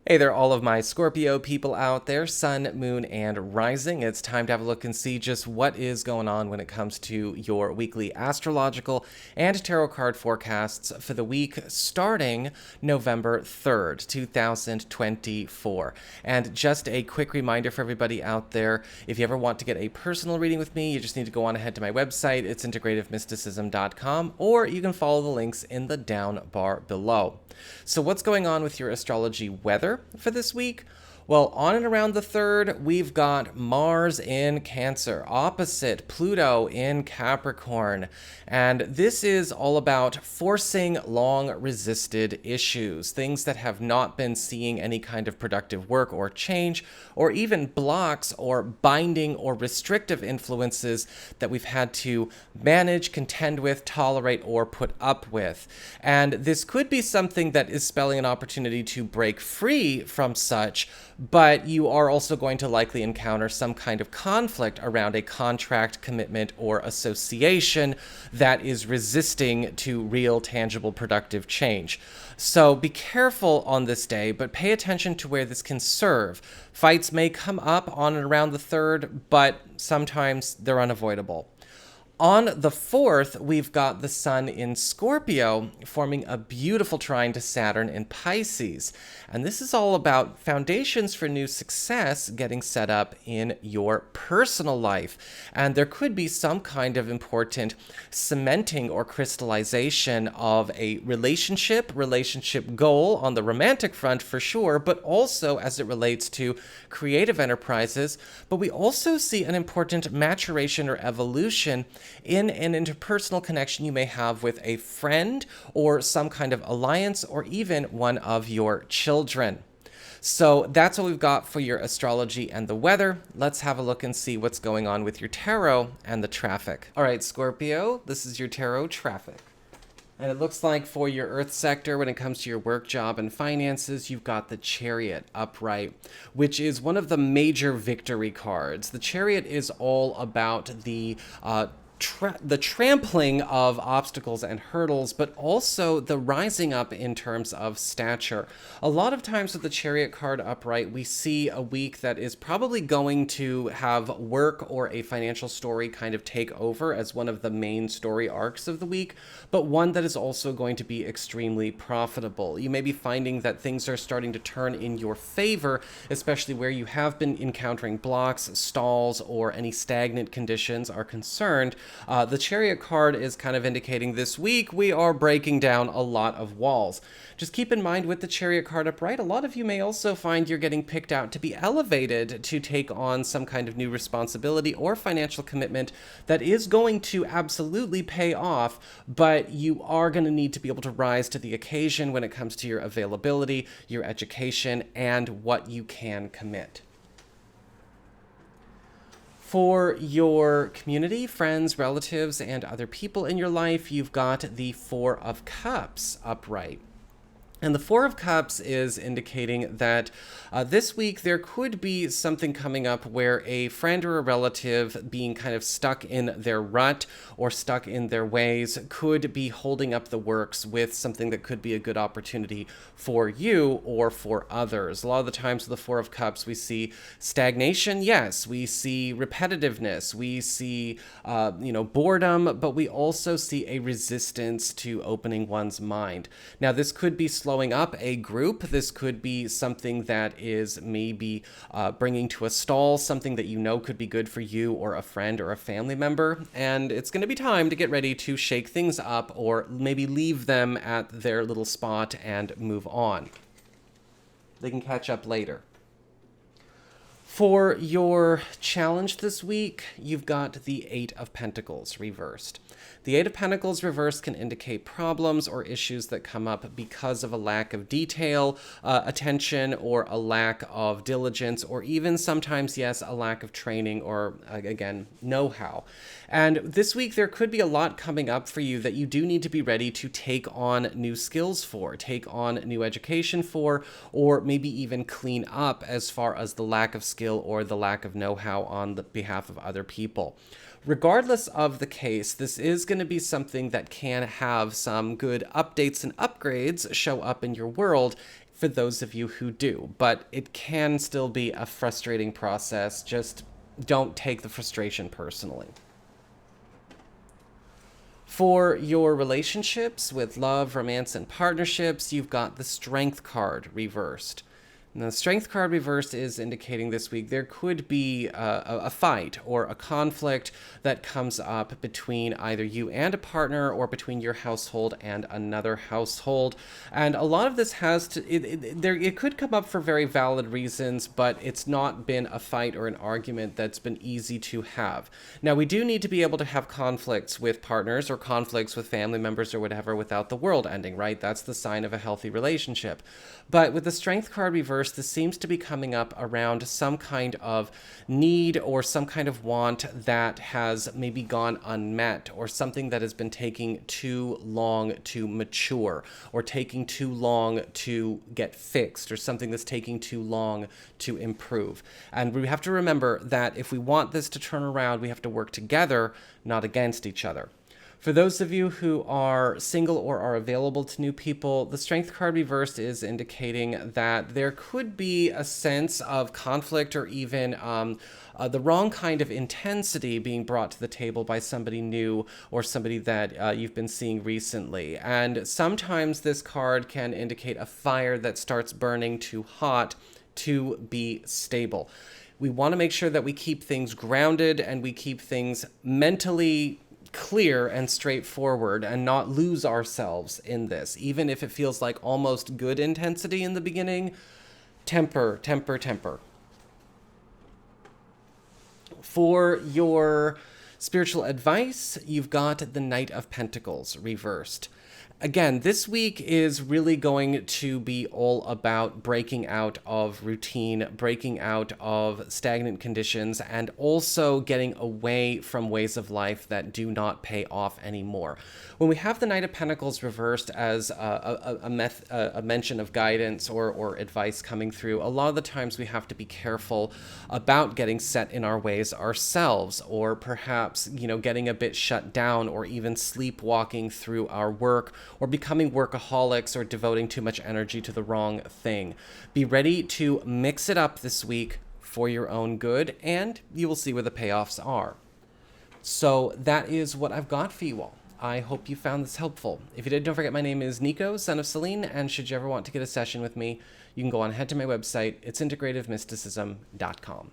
Hey there, all of my Scorpio people out there, Sun, Moon, and Rising. It's time to have a look and see just what is going on when it comes to your weekly astrological and tarot card forecasts for the week starting November 3rd, 2024. And just a quick reminder for everybody out there, if you ever want to get a personal reading with me, you just need to go on ahead to my website. It's integrativemysticism.com, or you can follow the links in the down bar below. So what's going on with your astrology weather for this week? Well, on and around the 3rd, we've got Mars in Cancer, opposite Pluto in Capricorn. And this is all about forcing long-resisted issues, things that have not been seeing any kind of productive work or change, or even blocks or binding or restrictive influences that we've had to manage, contend with, tolerate, or put up with. And this could be something that is spelling an opportunity to break free from such, but you are also going to likely encounter some kind of conflict around a contract, commitment, or association that is resisting to real, tangible, productive change. So be careful on this day, but pay attention to where this can serve. Fights may come up on and around the 3rd, but sometimes they're unavoidable. On the 4th, we've got the Sun in Scorpio forming a beautiful trine to Saturn in Pisces. And this is all about foundations for new success getting set up in your personal life. And there could be some kind of important cementing or crystallization of a relationship goal on the romantic front for sure, but also as it relates to creative enterprises. But we also see an important maturation or evolution in an interpersonal connection you may have with a friend or some kind of alliance or even one of your children. So that's what we've got for your astrology and the weather. Let's have a look and see what's going on with your tarot and the traffic. All right, Scorpio, this is your tarot traffic. And it looks like for your Earth sector, when it comes to your work, job, and finances, you've got the Chariot upright, which is one of the major victory cards. The Chariot is all about the trampling of obstacles and hurdles, but also the rising up in terms of stature. A lot of times with the Chariot card upright, we see a week that is probably going to have work or a financial story kind of take over as one of the main story arcs of the week, but one that is also going to be extremely profitable. You may be finding that things are starting to turn in your favor, especially where you have been encountering blocks, stalls, or any stagnant conditions are concerned. The Chariot card is kind of indicating this week we are breaking down a lot of walls. Just keep in mind with the Chariot card upright, a lot of you may also find you're getting picked out to be elevated to take on some kind of new responsibility or financial commitment that is going to absolutely pay off, but you are going to need to be able to rise to the occasion when it comes to your availability, your education, and what you can commit. For your community, friends, relatives, and other people in your life, you've got the Four of Cups upright. And the Four of Cups is indicating that this week there could be something coming up where a friend or a relative being kind of stuck in their rut or stuck in their ways could be holding up the works with something that could be a good opportunity for you or for others. A lot of the times with the Four of Cups, we see stagnation, yes, we see repetitiveness, we see boredom, but we also see a resistance to opening one's mind. Now, this could be slowing up a group. This could be something that is maybe bringing to a stall something that you know could be good for you or a friend or a family member. And it's going to be time to get ready to shake things up or maybe leave them at their little spot and move on. They can catch up later. For your challenge this week, you've got the Eight of Pentacles reversed. The Eight of Pentacles reversed can indicate problems or issues that come up because of a lack of detail, attention, or a lack of diligence, or even sometimes, yes, a lack of training or, again, know-how. And this week, there could be a lot coming up for you that you do need to be ready to take on new skills for, take on new education for, or maybe even clean up as far as the lack of skill or the lack of know-how on the behalf of other people. Regardless of the case, this is going to be something that can have some good updates and upgrades show up in your world for those of you who do, but it can still be a frustrating process. Just don't take the frustration personally. For your relationships with love, romance, and partnerships, you've got the Strength card reversed. And the Strength card reversed is indicating this week there could be a fight or a conflict that comes up between either you and a partner or between your household and another household. And a lot of this has to, it could come up for very valid reasons, but it's not been a fight or an argument that's been easy to have. Now, we do need to be able to have conflicts with partners or conflicts with family members or whatever without the world ending, right? That's the sign of a healthy relationship. But with the Strength card reversed, this seems to be coming up around some kind of need or some kind of want that has maybe gone unmet, or something that has been taking too long to mature, or taking too long to get fixed, or something that's taking too long to improve. And we have to remember that if we want this to turn around, we have to work together, not against each other. For those of you who are single or are available to new people, the Strength card reversed is indicating that there could be a sense of conflict or even the wrong kind of intensity being brought to the table by somebody new or somebody that you've been seeing recently. And sometimes this card can indicate a fire that starts burning too hot to be stable. We want to make sure that we keep things grounded and we keep things mentally clear and straightforward and not lose ourselves in this. Even if it feels like almost good intensity in the beginning, temper. For your spiritual advice, you've got the Knight of Pentacles reversed. Again, this week is really going to be all about breaking out of routine, breaking out of stagnant conditions, and also getting away from ways of life that do not pay off anymore. When we have the Knight of Pentacles reversed as a mention of guidance or advice coming through, a lot of the times we have to be careful about getting set in our ways ourselves, or perhaps, getting a bit shut down, or even sleepwalking through our work, or becoming workaholics, or devoting too much energy to the wrong thing. Be ready to mix it up this week for your own good, and you will see where the payoffs are. So that is what I've got for you all. I hope you found this helpful. If you did, don't forget my name is Nico, son of Celine, and should you ever want to get a session with me, you can go on ahead to my website. It's integrativemysticism.com.